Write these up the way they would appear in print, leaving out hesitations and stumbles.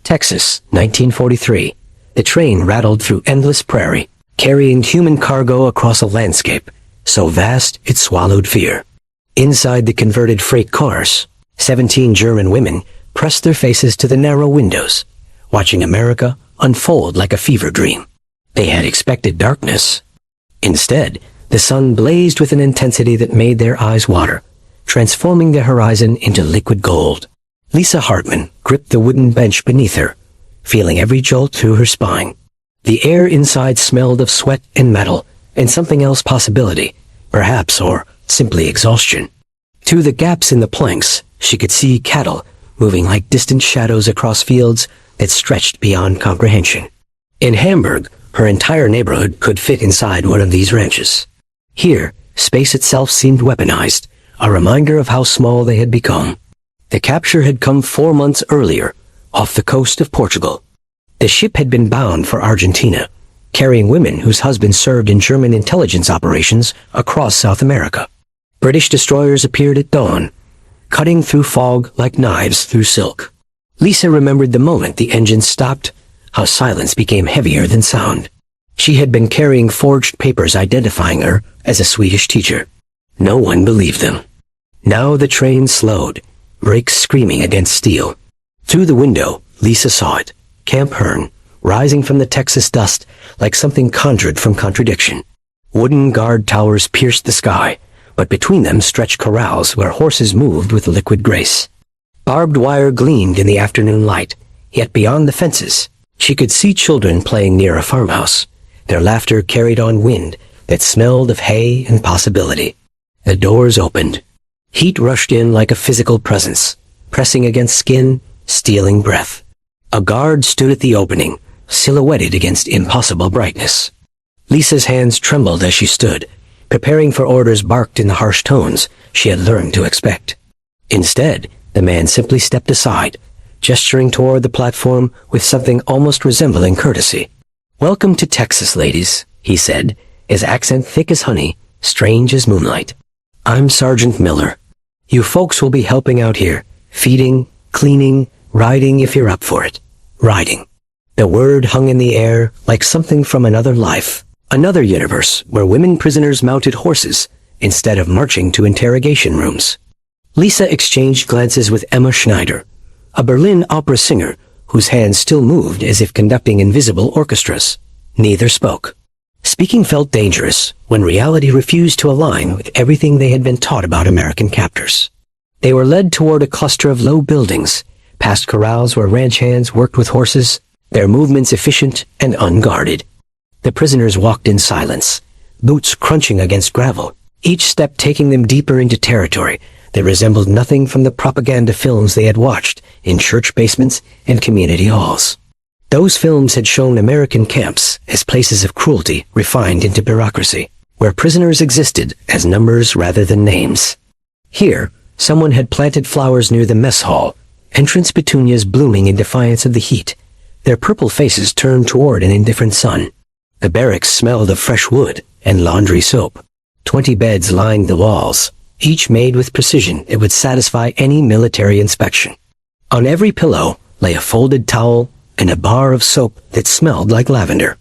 Texas, 1943. The train rattled through endless prairie, carrying human cargo across a landscape so vast it swallowed fear. Inside the converted freight cars, 17 German women pressed their faces to the narrow windows, watching America unfold like a fever dream. They had expected darkness. Instead, the sun blazed with an intensity that made their eyes water, transforming the horizon into liquid gold. Lisa Hartman gripped the wooden bench beneath her, feeling every jolt through her spine. The air inside smelled of sweat and metal, and something else possibility, perhaps, or simply exhaustion. Through the gaps in the planks, she could see cattle moving like distant shadows across fields that stretched beyond comprehension. In Hamburg, her entire neighborhood could fit inside one of these ranches. Here, space itself seemed weaponized, a reminder of how small they had become. The capture had come 4 months earlier, off the coast of Portugal. The ship had been bound for Argentina, carrying women whose husbands served in German intelligence operations across South America. British destroyers appeared at dawn, cutting through fog like knives through silk. Lisa remembered the moment the engine stopped, how silence became heavier than sound. She had been carrying forged papers identifying her as a Swedish teacher. No one believed them. Now the train slowed, brakes screaming against steel. Through the window, Lisa saw it, Camp Hearn, rising from the Texas dust like something conjured from contradiction. Wooden guard towers pierced the sky, but between them stretched corrals where horses moved with liquid grace. Barbed wire gleamed in the afternoon light, yet beyond the fences, she could see children playing near a farmhouse. Their laughter carried on wind that smelled of hay and possibility. The doors opened. Heat rushed in like a physical presence, pressing against skin, stealing breath. A guard stood at the opening, silhouetted against impossible brightness. Lisa's hands trembled as she stood, preparing for orders barked in the harsh tones she had learned to expect. Instead, the man simply stepped aside, gesturing toward the platform with something almost resembling courtesy. "Welcome to Texas, ladies," he said, his accent thick as honey, strange as moonlight. "I'm Sergeant Miller. You folks will be helping out here, feeding, cleaning, riding if you're up for it. Riding." The word hung in the air like something from another life, another universe where women prisoners mounted horses instead of marching to interrogation rooms. Lisa exchanged glances with Emma Schneider, a Berlin opera singer whose hands still moved as if conducting invisible orchestras. Neither spoke. Speaking felt dangerous when reality refused to align with everything they had been taught about American captors. They were led toward a cluster of low buildings, past corrals where ranch hands worked with horses, their movements efficient and unguarded. The prisoners walked in silence, boots crunching against gravel, each step taking them deeper into territory that resembled nothing from the propaganda films they had watched in church basements and community halls. Those films had shown American camps as places of cruelty refined into bureaucracy, where prisoners existed as numbers rather than names. Here, someone had planted flowers near the mess hall, entrance petunias blooming in defiance of the heat, their purple faces turned toward an indifferent sun. The barracks smelled of fresh wood and laundry soap. 20 beds lined the walls, each made with precision that would satisfy any military inspection. On every pillow lay a folded towel and a bar of soap that smelled like lavender.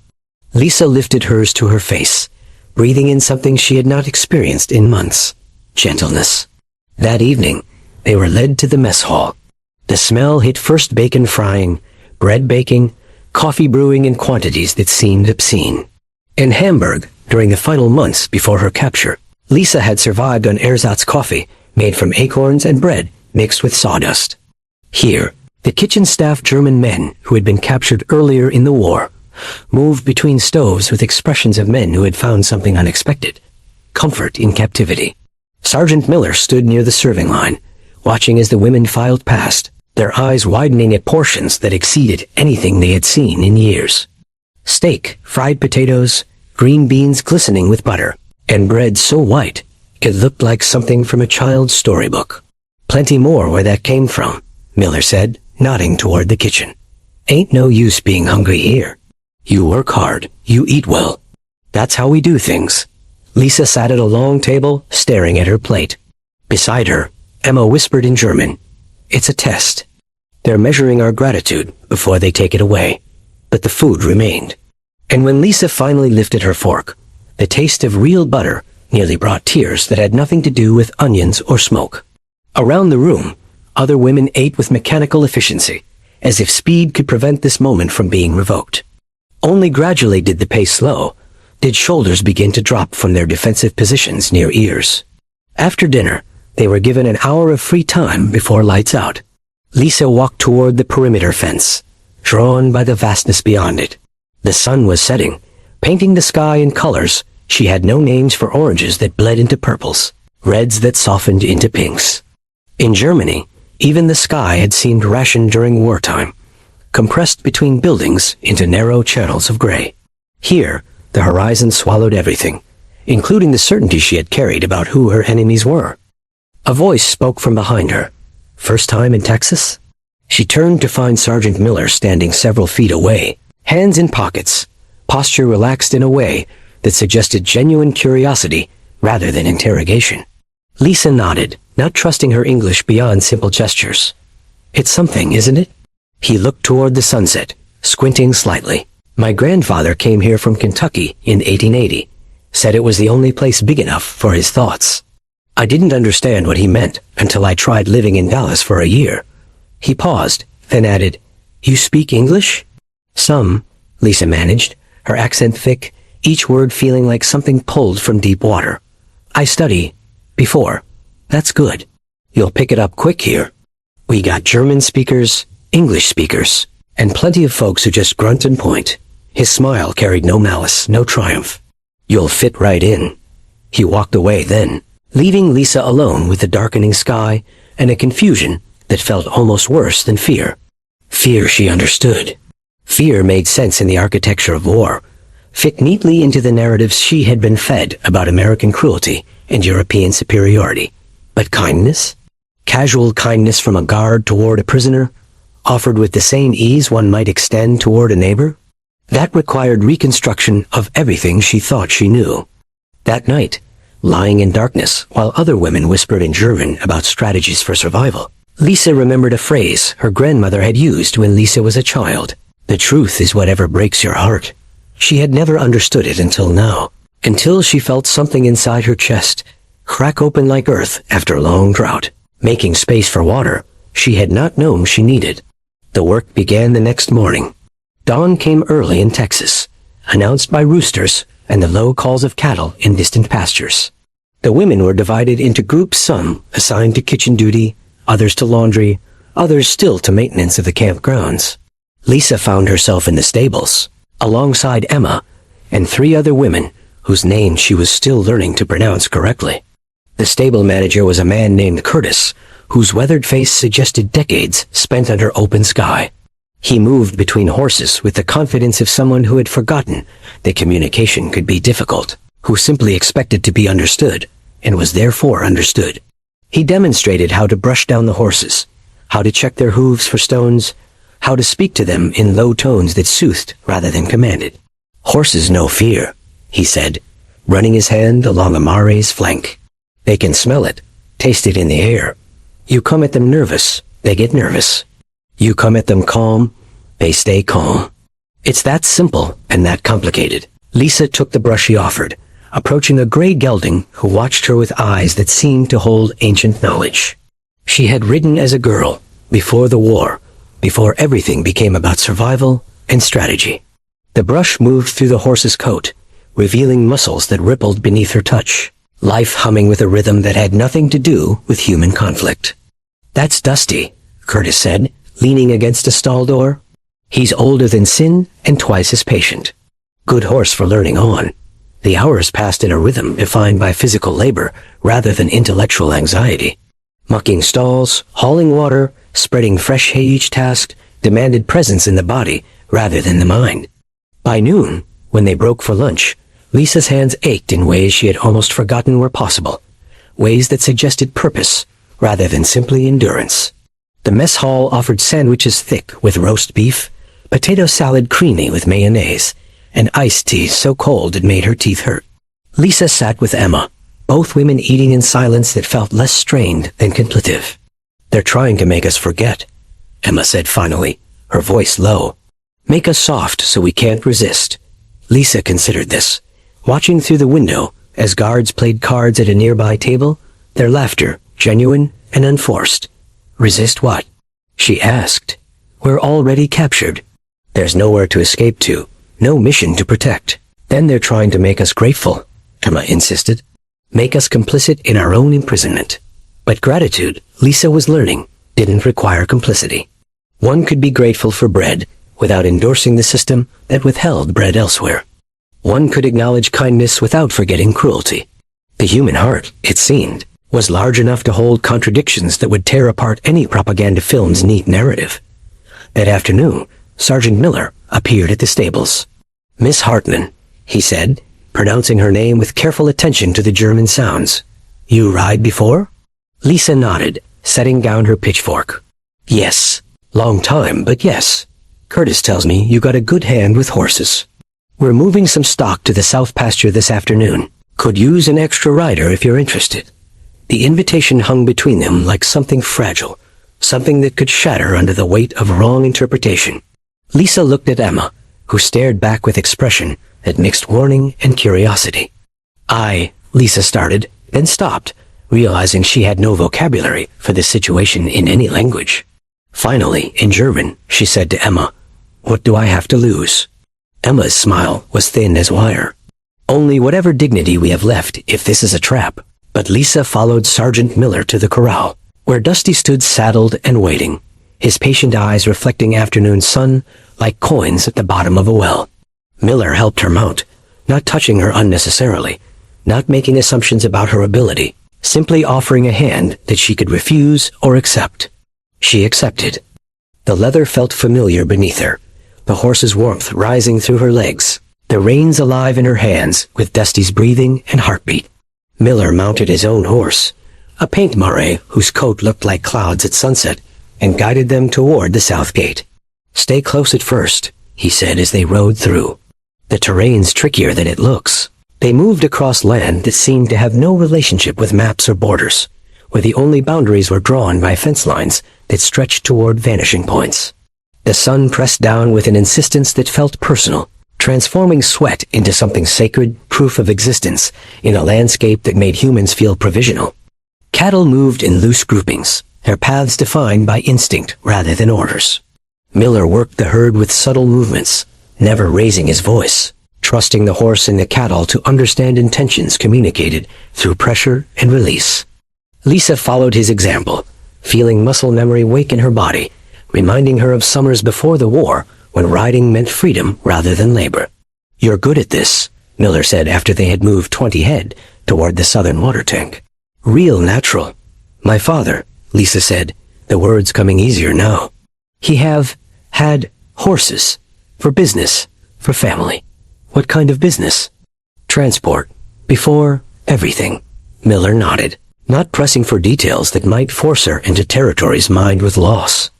Lisa lifted hers to her face, breathing in something she had not experienced in months: gentleness. That evening, they were led to the mess hall. The smell hit first bacon frying, bread baking, coffee brewing in quantities that seemed obscene. In Hamburg, during the final months before her capture, Lisa had survived on ersatz coffee made from acorns and bread mixed with sawdust. Here, the kitchen-staff German men who had been captured earlier in the war moved between stoves with expressions of men who had found something unexpected: comfort in captivity. Sergeant Miller stood near the serving line, watching as the women filed past, their eyes widening at portions that exceeded anything they had seen in years. Steak, fried potatoes, green beans glistening with butter, and bread so white it looked like something from a child's storybook. "Plenty more where that came from," Miller said, nodding toward the kitchen. "Ain't no use being hungry here. You work hard, you eat well. That's how we do things." Lisa sat at a long table, staring at her plate. Beside her, Emma whispered in German, "It's a test. They're measuring our gratitude before they take it away. But the food remained. And when Lisa finally lifted her fork, the taste of real butter nearly brought tears that had nothing to do with onions or smoke. Around the room, other women ate with mechanical efficiency, as if speed could prevent this moment from being revoked. Only gradually did the pace slow, did shoulders begin to drop from their defensive positions near ears. After dinner, they were given an hour of free time before lights out. Lisa walked toward the perimeter fence, drawn by the vastness beyond it. The sun was setting, painting the sky in colors. She had no names for oranges that bled into purples, reds that softened into pinks. In Germany, even the sky had seemed rationed during wartime, compressed between buildings into narrow channels of gray. Here, the horizon swallowed everything, including the certainty she had carried about who her enemies were. A voice spoke from behind her. First time in Texas? She turned to find Sergeant Miller standing several feet away, hands in pockets, posture relaxed in a way that suggested genuine curiosity rather than interrogation. Lisa nodded, not trusting her English beyond simple gestures. It's something, isn't it? He looked toward the sunset, squinting slightly. My grandfather came here from Kentucky in 1880, said it was the only place big enough for his thoughts. I didn't understand what he meant until I tried living in Dallas for a year. He paused, then added, You speak English? Some, Lisa managed, her accent thick, each word feeling like something pulled from deep water. I study. Before. That's good. You'll pick it up quick here. We got German speakers, English speakers, and plenty of folks who just grunt and point. His smile carried no malice, no triumph. You'll fit right in. He walked away then, leaving Lisa alone with the darkening sky and a confusion that felt almost worse than fear. Fear she understood. Fear made sense in the architecture of war, fit neatly into the narratives she had been fed about American cruelty and European superiority. But kindness? Casual kindness from a guard toward a prisoner, offered with the same ease one might extend toward a neighbor? That required reconstruction of everything she thought she knew. That night, lying in darkness while other women whispered in German about strategies for survival, Lisa remembered a phrase her grandmother had used when Lisa was a child. The truth is whatever breaks your heart. She had never understood it until now, until she felt something inside her chest crack open like earth after long drought, making space for water she had not known she needed. The work began the next morning. Dawn came early in Texas, announced by roosters and the low calls of cattle in distant pastures. The women were divided into groups, some assigned to kitchen duty, others to laundry, others still to maintenance of the campgrounds. Lisa found herself in the stables, alongside Emma and 3 other women whose names she was still learning to pronounce correctly. The stable manager was a man named Curtis, whose weathered face suggested decades spent under open sky. He moved between horses with the confidence of someone who had forgotten that communication could be difficult, who simply expected to be understood, and was therefore understood. He demonstrated how to brush down the horses, how to check their hooves for stones, how to speak to them in low tones that soothed rather than commanded. Horses know fear, he said, running his hand along Amare's flank. They can smell it, taste it in the air. You come at them nervous, they get nervous. You come at them calm, they stay calm. It's that simple and that complicated. Lisa took the brush he offered, approaching a gray gelding who watched her with eyes that seemed to hold ancient knowledge. She had ridden as a girl, before the war, before everything became about survival and strategy. The brush moved through the horse's coat, revealing muscles that rippled beneath her touch, life humming with a rhythm that had nothing to do with human conflict. That's Dusty, Curtis said, leaning against a stall door. He's older than sin and twice as patient. Good horse for learning on. The hours passed in a rhythm defined by physical labor rather than intellectual anxiety. Mucking stalls, hauling water, spreading fresh hay each task demanded presence in the body rather than the mind. By noon, when they broke for lunch, Lisa's hands ached in ways she had almost forgotten were possible, ways that suggested purpose rather than simply endurance. The mess hall offered sandwiches thick with roast beef, potato salad creamy with mayonnaise, and iced tea so cold it made her teeth hurt. Lisa sat with Emma, both women eating in silence that felt less strained than contemplative. They're trying to make us forget, Emma said finally, her voice low. Make us soft so we can't resist. Lisa considered this, watching through the window as guards played cards at a nearby table, their laughter genuine and unforced. Resist what? She asked. We're already captured. There's nowhere to escape to, no mission to protect. Then they're trying to make us grateful, Emma insisted. Make us complicit in our own imprisonment. But gratitude, Lisa was learning, didn't require complicity. One could be grateful for bread without endorsing the system that withheld bread elsewhere. One could acknowledge kindness without forgetting cruelty. The human heart, it seemed, was large enough to hold contradictions that would tear apart any propaganda film's neat narrative. That afternoon, Sergeant Miller appeared at the stables. Miss Hartman, he said, pronouncing her name with careful attention to the German sounds. You ride before? Lisa nodded, setting down her pitchfork. Yes. Long time, but yes. Curtis tells me you got a good hand with horses. We're moving some stock to the south pasture this afternoon. Could use an extra rider if you're interested. The invitation hung between them like something fragile, something that could shatter under the weight of wrong interpretation. Lisa looked at Emma, who stared back with expression that mixed warning and curiosity. Lisa started, then stopped, realizing she had no vocabulary for this situation in any language. Finally, in German, she said to Emma, What do I have to lose? Emma's smile was thin as wire. Only whatever dignity we have left if this is a trap. But Lisa followed Sergeant Miller to the corral, where Dusty stood saddled and waiting, his patient eyes reflecting afternoon sun like coins at the bottom of a well. Miller helped her mount, not touching her unnecessarily, not making assumptions about her ability, simply offering a hand that she could refuse or accept. She accepted. The leather felt familiar beneath her, the horse's warmth rising through her legs, the reins alive in her hands with Dusty's breathing and heartbeat. Miller mounted his own horse, a paint moire whose coat looked like clouds at sunset, and guided them toward the south gate. Stay close at first, he said as they rode through. The terrain's trickier than it looks. They moved across land that seemed to have no relationship with maps or borders, where the only boundaries were drawn by fence lines that stretched toward vanishing points. The sun pressed down with an insistence that felt personal, transforming sweat into something sacred, proof of existence, in a landscape that made humans feel provisional. Cattle moved in loose groupings, their paths defined by instinct rather than orders. Miller worked the herd with subtle movements, never raising his voice, trusting the horse and the cattle to understand intentions communicated through pressure and release. Lisa followed his example, feeling muscle memory wake in her body, reminding her of summers before the war when riding meant freedom rather than labor. You're good at this, Miller said after they had moved 20 head toward the southern water tank. Real natural. My father, Lisa said, the words coming easier now. He had horses. For business. For family. What kind of business? Transport. Before everything. Miller nodded, not pressing for details that might force her into territories mined with loss.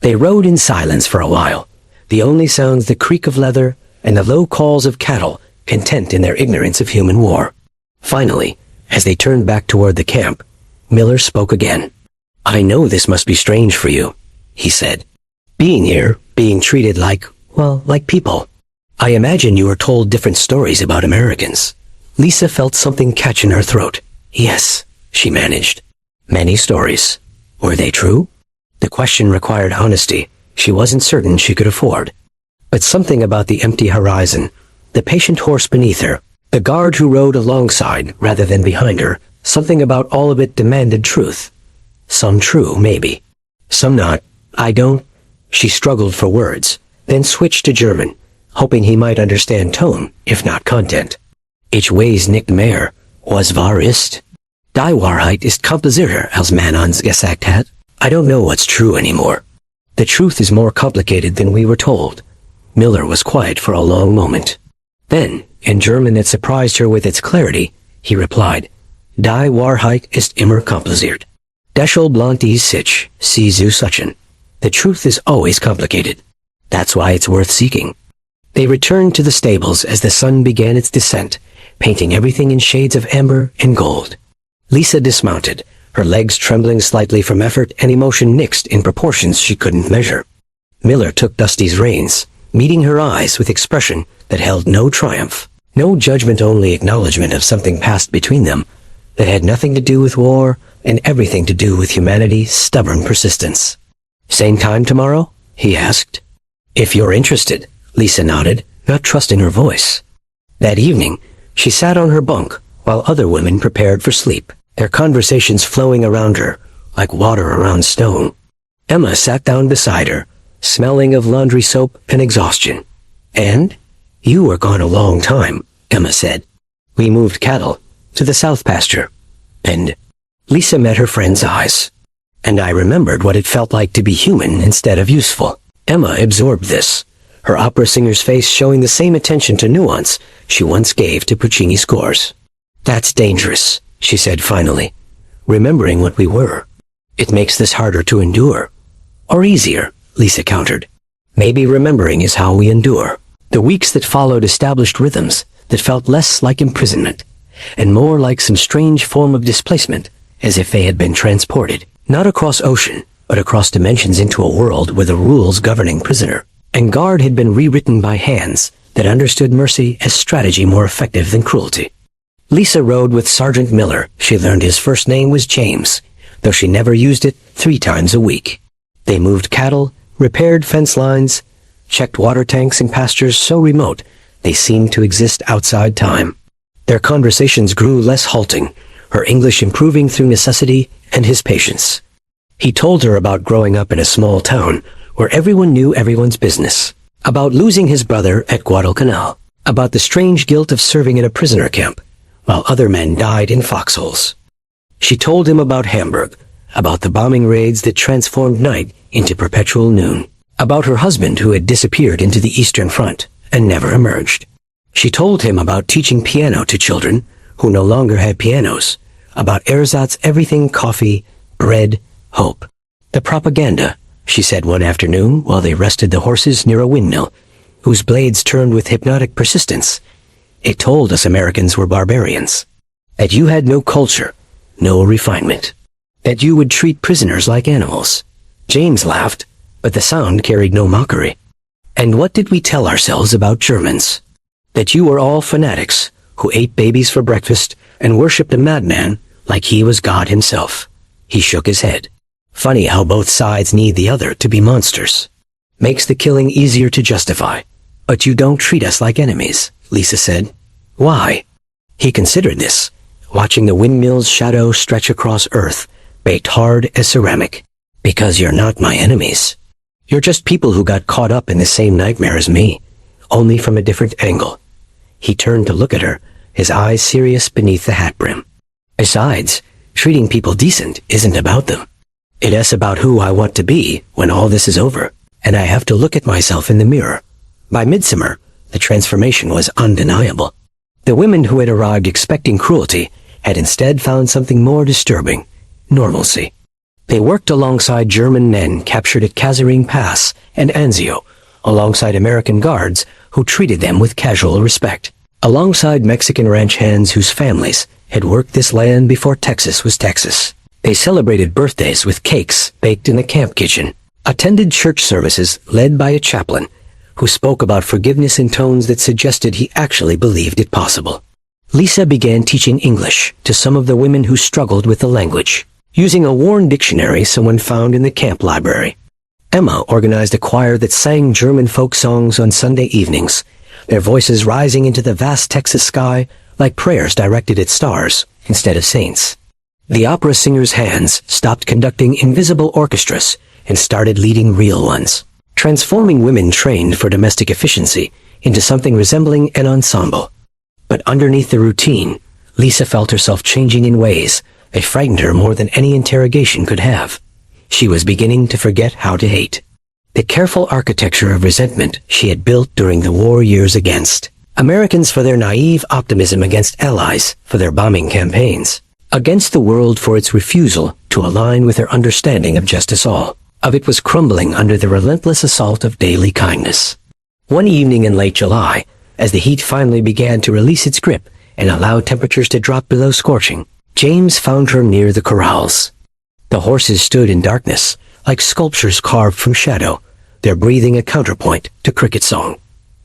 They rode in silence for a while, the only sounds the creak of leather and the low calls of cattle, content in their ignorance of human war. Finally, as they turned back toward the camp, Miller spoke again. I know this must be strange for you, he said. Being here, being treated like people. I imagine you were told different stories about Americans. Lisa felt something catch in her throat. Yes, she managed. Many stories. Were they true? The question required honesty she wasn't certain she could afford. But something about the empty horizon, the patient horse beneath her, the guard who rode alongside rather than behind her, something about all of it demanded truth. Some true, maybe. Some not. I don't. She struggled for words, then switched to German, hoping he might understand tone, if not content. Ich weiß nicht mehr, was wahr ist. Die Wahrheit ist komplizierter, als man uns gesagt hat. I don't know what's true anymore. The truth is more complicated than we were told. Miller was quiet for a long moment. Then, in German that surprised her with its clarity, he replied, Die Wahrheit ist immer kompliziert. Deschel blanc die sich, sie zu suchen. The truth is always complicated. That's why it's worth seeking. They returned to the stables as the sun began its descent, painting everything in shades of amber and gold. Lisa dismounted, her legs trembling slightly from effort and emotion mixed in proportions she couldn't measure. Miller took Dusty's reins, meeting her eyes with expression that held no triumph, no judgment, only acknowledgement of something past between them that had nothing to do with war and everything to do with humanity's stubborn persistence. "Same time tomorrow?" he asked. "If you're interested," Lisa nodded, not trusting her voice. That evening, she sat on her bunk while other women prepared for sleep, their conversations flowing around her like water around stone. Emma sat down beside her, smelling of laundry soap and exhaustion. "And? You were gone a long time," Emma said. "We moved cattle to the south pasture. And..." Lisa met her friend's eyes. "And I remembered what it felt like to be human instead of useful." Emma absorbed this, her opera singer's face showing the same attention to nuance she once gave to Puccini scores. "That's dangerous," she said finally, "remembering what we were. It makes this harder to endure." "Or easier," Lisa countered. "Maybe remembering is how we endure." The weeks that followed established rhythms that felt less like imprisonment, and more like some strange form of displacement, as if they had been transported, not across ocean, but across dimensions into a world where the rules governing prisoner and guard had been rewritten by hands that understood mercy as strategy more effective than cruelty. Lisa rode with Sergeant Miller. She learned his first name was James, though she never used it 3 times a week. They moved cattle, repaired fence lines, checked water tanks in pastures so remote they seemed to exist outside time. Their conversations grew less halting, her English improving through necessity and his patience. He told her about growing up in a small town where everyone knew everyone's business, about losing his brother at Guadalcanal, about the strange guilt of serving in a prisoner camp, while other men died in foxholes. She told him about Hamburg, about the bombing raids that transformed night into perpetual noon, about her husband who had disappeared into the Eastern Front and never emerged. She told him about teaching piano to children who no longer had pianos, about Erzat's everything coffee, bread, hope. "The propaganda," she said one afternoon while they rested the horses near a windmill, whose blades turned with hypnotic persistence. "It told us Americans were barbarians, that you had no culture, no refinement, that you would treat prisoners like animals." James laughed, but the sound carried no mockery. "And what did we tell ourselves about Germans? That you were all fanatics who ate babies for breakfast and worshipped a madman like he was God himself." He shook his head. "Funny how both sides need the other to be monsters. Makes the killing easier to justify. But you don't treat us like enemies," Lisa said. "Why?" He considered this, watching the windmill's shadow stretch across earth, baked hard as ceramic. "Because you're not my enemies. You're just people who got caught up in the same nightmare as me, only from a different angle." He turned to look at her, his eyes serious beneath the hat brim. "Besides, treating people decent isn't about them. It's about who I want to be when all this is over, and I have to look at myself in the mirror." By midsummer, the transformation was undeniable. The women who had arrived expecting cruelty had instead found something more disturbing: normalcy. They worked alongside German men captured at Kasserine Pass and Anzio, alongside American guards who treated them with casual respect, alongside Mexican ranch hands whose families had worked this land before Texas was Texas. They celebrated birthdays with cakes baked in the camp kitchen, attended church services led by a chaplain who spoke about forgiveness in tones that suggested he actually believed it possible. Lisa began teaching English to some of the women who struggled with the language, using a worn dictionary someone found in the camp library. Emma organized a choir that sang German folk songs on Sunday evenings, their voices rising into the vast Texas sky like prayers directed at stars instead of saints. The opera singer's hands stopped conducting invisible orchestras and started leading real ones, transforming women trained for domestic efficiency into something resembling an ensemble. But underneath the routine, Lisa felt herself changing in ways that frightened her more than any interrogation could have. She was beginning to forget how to hate. The careful architecture of resentment she had built during the war years against Americans for their naive optimism, against allies for their bombing campaigns, against the world for its refusal to align with their understanding of justice. All of it was crumbling under the relentless assault of daily kindness. One evening in late July, as the heat finally began to release its grip and allow temperatures to drop below scorching, James found her near the corrals. The horses stood in darkness, like sculptures carved from shadow, their breathing a counterpoint to cricket song.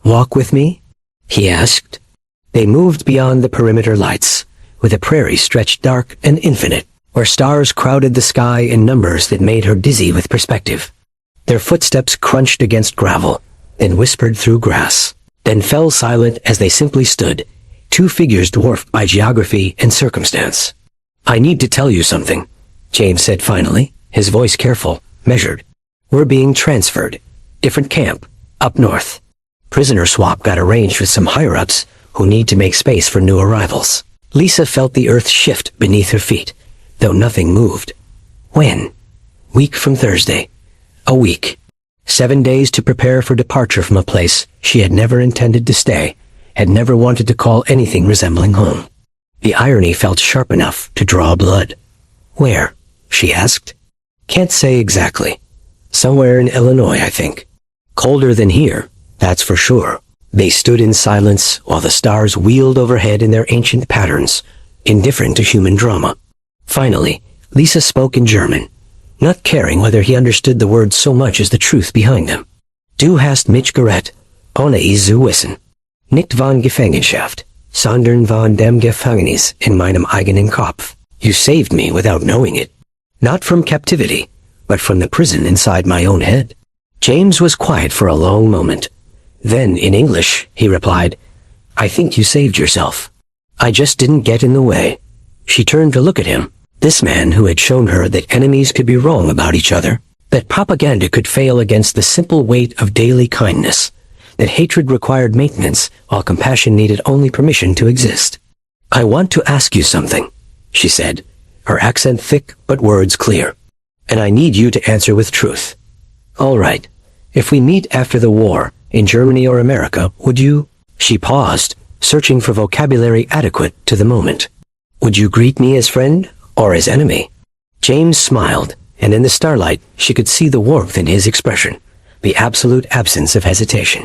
"Walk with me?" he asked. They moved beyond the perimeter lights, where the prairie stretched dark and infinite, where stars crowded the sky in numbers that made her dizzy with perspective. Their footsteps crunched against gravel, then whispered through grass, then fell silent as they simply stood, two figures dwarfed by geography and circumstance. "I need to tell you something," James said finally, his voice careful, measured. "We're being transferred. Different camp, up north. Prisoner swap got arranged with some higher-ups who need to make space for new arrivals." Lisa felt the earth shift beneath her feet, though nothing moved. "When?" "Week from Thursday. A week. 7 days to prepare for departure from a place she had never intended to stay, had never wanted to call anything resembling home." The irony felt sharp enough to draw blood. "Where?" she asked. "Can't say exactly. Somewhere in Illinois, I think. Colder than here, that's for sure." They stood in silence while the stars wheeled overhead in their ancient patterns, indifferent to human drama. Finally, Lisa spoke in German, not caring whether he understood the words so much as the truth behind them. "Du hast mich gerettet, ohne es zu wissen. Nicht von Gefangenschaft, sondern von dem Gefängnis in meinem eigenen Kopf." You saved me without knowing it. Not from captivity, but from the prison inside my own head. James was quiet for a long moment. Then, in English, he replied, "I think you saved yourself. I just didn't get in the way." She turned to look at him, this man who had shown her that enemies could be wrong about each other, that propaganda could fail against the simple weight of daily kindness, that hatred required maintenance while compassion needed only permission to exist. "I want to ask you something," she said, her accent thick but words clear. "And I need you to answer with truth. All right. If we meet after the war, in Germany or America, would you—" She paused, searching for vocabulary adequate to the moment. "Would you greet me as friend or as enemy?" James smiled, and in the starlight she could see the warmth in his expression, the absolute absence of hesitation.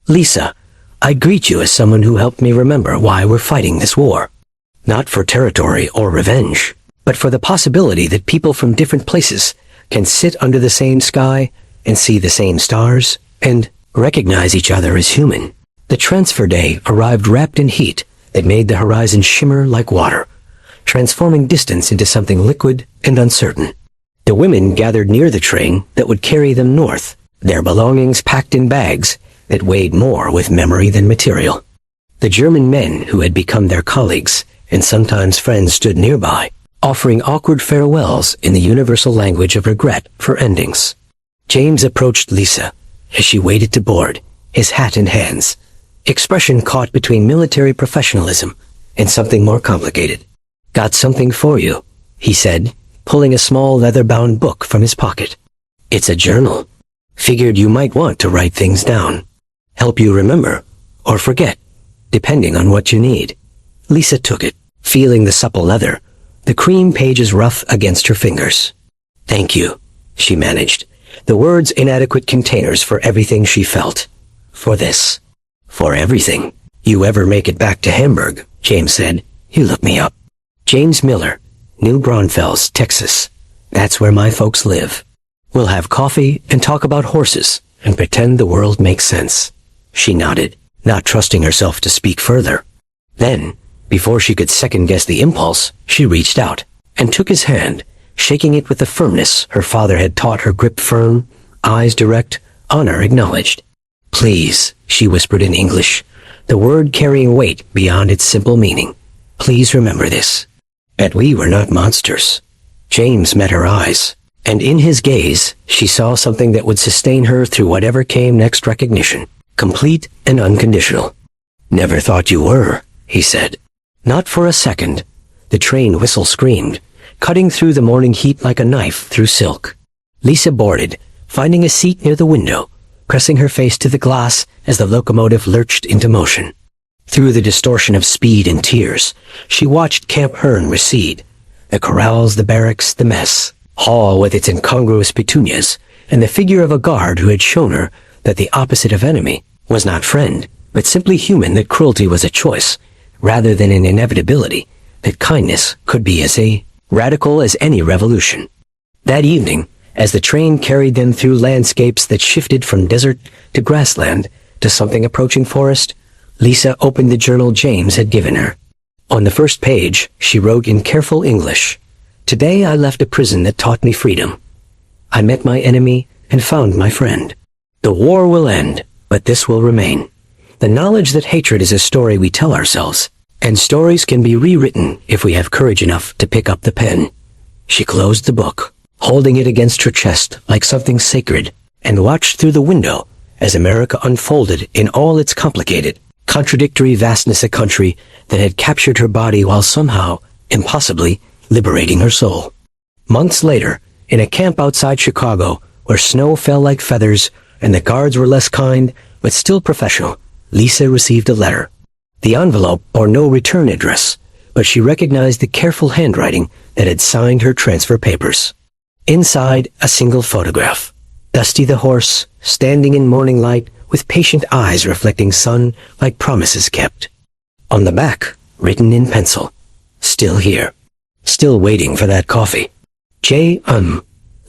"Lisa, I greet you as someone who helped me remember why we're fighting this war. Not for territory or revenge, but for the possibility that people from different places can sit under the same sky and see the same stars and recognize each other as human." The transfer day arrived wrapped in heat that made the horizon shimmer like water, transforming distance into something liquid and uncertain. The women gathered near the train that would carry them north, their belongings packed in bags that weighed more with memory than material. The German men who had become their colleagues and sometimes friends stood nearby, offering awkward farewells in the universal language of regret for endings. James approached Lisa as she waited to board, his hat in hands, expression caught between military professionalism and something more complicated. "Got something for you," he said, pulling a small leather-bound book from his pocket. "It's a journal. Figured you might want to write things down. Help you remember, or forget, depending on what you need." Lisa took it, feeling the supple leather, the cream pages rough against her fingers. "Thank you," she managed, the words inadequate containers for everything she felt. "For this. For everything. You ever make it back to Hamburg," James said. "You look me up. James Miller, New Braunfels, Texas. That's where my folks live. We'll have coffee and talk about horses and pretend the world makes sense." She nodded, not trusting herself to speak further. Then, before she could second-guess the impulse, she reached out and took his hand, shaking it with the firmness her father had taught her, grip firm, eyes direct, honor acknowledged. "Please," she whispered in English, the word carrying weight beyond its simple meaning. "Please remember this. That we were not monsters." James met her eyes, and in his gaze she saw something that would sustain her through whatever came next: recognition, complete and unconditional. "Never thought you were," he said. Not for a second. The train whistle screamed, cutting through the morning heat like a knife through silk. Lisa boarded, finding a seat near the window, pressing her face to the glass as the locomotive lurched into motion. Through the distortion of speed and tears, she watched Camp Hearn recede, the corrals, the barracks, the mess, hall with its incongruous petunias, and the figure of a guard who had shown her that the opposite of enemy was not friend, but simply human, that cruelty was a choice, rather than an inevitability, that kindness could be as radical as any revolution. That evening, As the train carried them through landscapes that shifted from desert to grassland to something approaching forest, Lisa opened the journal James had given her. On the first page, she wrote in careful English, "Today I left a prison that taught me freedom. I met my enemy and found my friend. The war will end, but this will remain. The knowledge that hatred is a story we tell ourselves, and stories can be rewritten if we have courage enough to pick up the pen." She closed the book, holding it against her chest like something sacred, and watched through the window as America unfolded in all its complicated, contradictory vastness, a country that had captured her body while somehow, impossibly, liberating her soul. Months later, in a camp outside Chicago, where snow fell like feathers and the guards were less kind but still professional, Lisa received a letter. The envelope bore no return address, but she recognized the careful handwriting that had signed her transfer papers. Inside, a single photograph. Dusty the horse, standing in morning light, with patient eyes reflecting sun like promises kept. On the back, written in pencil, "Still here. Still waiting for that coffee. J.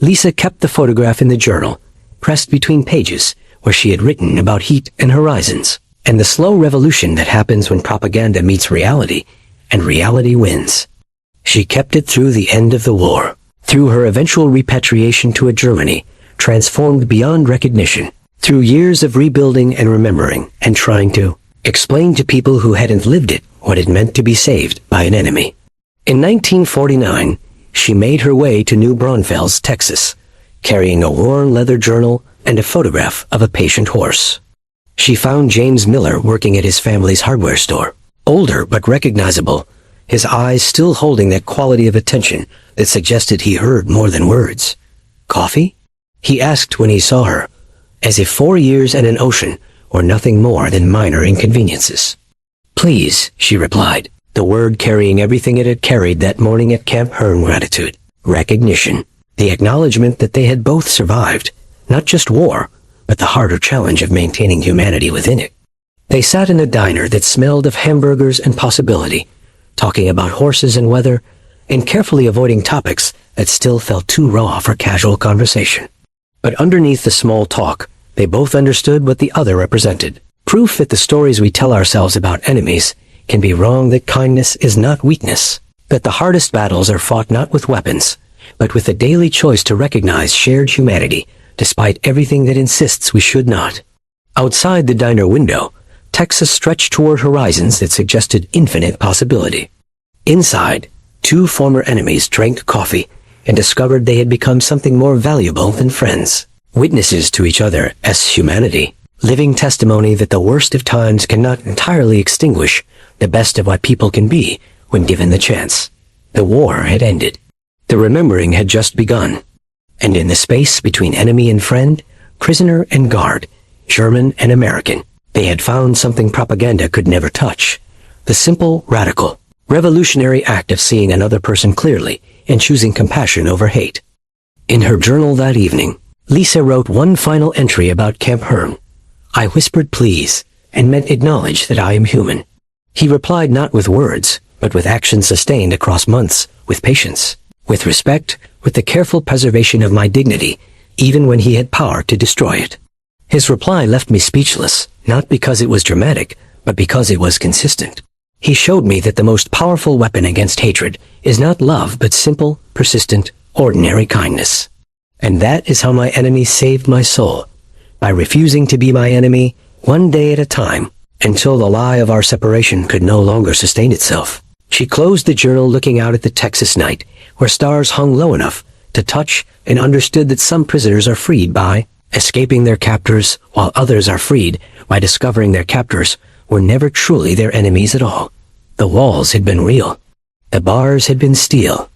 Lisa kept the photograph in the journal, pressed between pages where she had written about heat and horizons, and the slow revolution that happens when propaganda meets reality, and reality wins. She kept it through the end of the war, through her eventual repatriation to a Germany transformed beyond recognition, through years of rebuilding and remembering and trying to explain to people who hadn't lived it what it meant to be saved by an enemy. In 1949, she made her way to New Braunfels, Texas, carrying a worn leather journal and a photograph of a patient horse. She found James Miller working at his family's hardware store, older but recognizable, his eyes still holding that quality of attention that suggested he heard more than words. "Coffee?" he asked when he saw her, as if 4 years and an ocean were nothing more than minor inconveniences. "Please," she replied, the word carrying everything it had carried that morning at Camp Hearn: gratitude, recognition, the acknowledgement that they had both survived, not just war, but the harder challenge of maintaining humanity within it. They sat in a diner that smelled of hamburgers and possibility, talking about horses and weather, and carefully avoiding topics that still felt too raw for casual conversation. But underneath the small talk, they both understood what the other represented. Proof that the stories we tell ourselves about enemies can be wrong, that kindness is not weakness, that the hardest battles are fought not with weapons, but with the daily choice to recognize shared humanity, despite everything that insists we should not. Outside the diner window, Texas stretched toward horizons that suggested infinite possibility. Inside, two former enemies drank coffee and discovered they had become something more valuable than friends, witnesses to each other as humanity, living testimony that the worst of times cannot entirely extinguish the best of what people can be when given the chance. The war had ended. The remembering had just begun. And in the space between enemy and friend, prisoner and guard, German and American, they had found something propaganda could never touch: the simple, radical, revolutionary act of seeing another person clearly and choosing compassion over hate. In her journal that evening, Lisa wrote one final entry about Camp Hearn. "I whispered please, and meant acknowledge that I am human." He replied not with words, but with action sustained across months, with patience, with respect, with the careful preservation of my dignity, even when he had power to destroy it. His reply left me speechless, not because it was dramatic, but because it was consistent. He showed me that the most powerful weapon against hatred is not love, but simple, persistent, ordinary kindness. And that is how my enemy saved my soul, by refusing to be my enemy, one day at a time, until the lie of our separation could no longer sustain itself. She closed the journal looking out at the Texas night, where stars hung low enough to touch, and understood that some prisoners are freed by escaping their captors, while others are freed by discovering their captors were never truly their enemies at all. The walls had been real. The bars had been steel.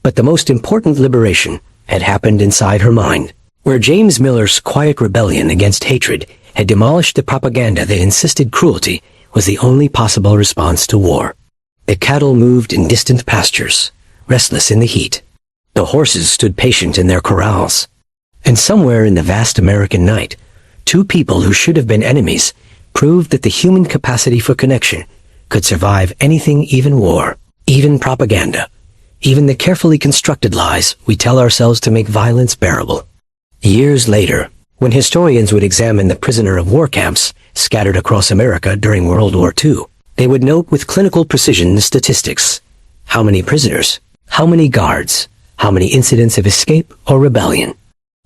But the most important liberation had happened inside her mind, where James Miller's quiet rebellion against hatred had demolished the propaganda that insisted cruelty was the only possible response to war. The cattle moved in distant pastures, restless in the heat. The horses stood patient in their corrals. And somewhere in the vast American night, two people who should have been enemies proved that the human capacity for connection could survive anything, even war, even propaganda, even the carefully constructed lies we tell ourselves to make violence bearable. Years later, when historians would examine the prisoner of war camps scattered across America during World War II, they would note with clinical precision the statistics. How many prisoners? How many guards? How many incidents of escape or rebellion?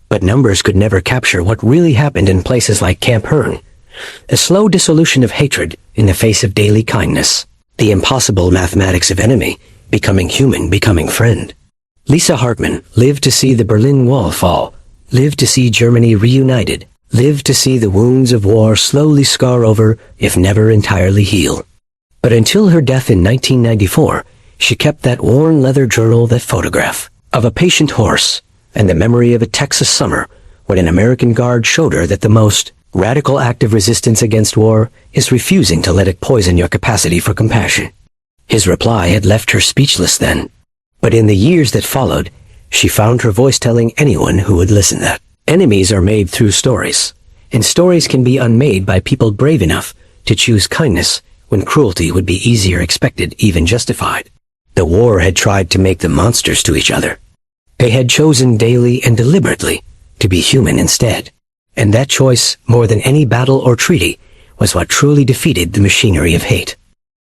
But numbers could never capture what really happened in places like Camp Hearn. A slow dissolution of hatred in the face of daily kindness. The impossible mathematics of enemy becoming human, becoming friend. Lisa Hartman lived to see the Berlin Wall fall, lived to see Germany reunited, lived to see the wounds of war slowly scar over, if never entirely heal. But until her death in 1994, she kept that worn leather journal, that photograph of a patient horse, and the memory of a Texas summer when an American guard showed her that the most radical act of resistance against war is refusing to let it poison your capacity for compassion. His reply had left her speechless then, but in the years that followed, she found her voice telling anyone who would listen that enemies are made through stories, and stories can be unmade by people brave enough to choose kindness when cruelty would be easier expected, even justified. The war had tried to make them monsters to each other. They had chosen daily and deliberately to be human instead. And that choice, more than any battle or treaty, was what truly defeated the machinery of hate.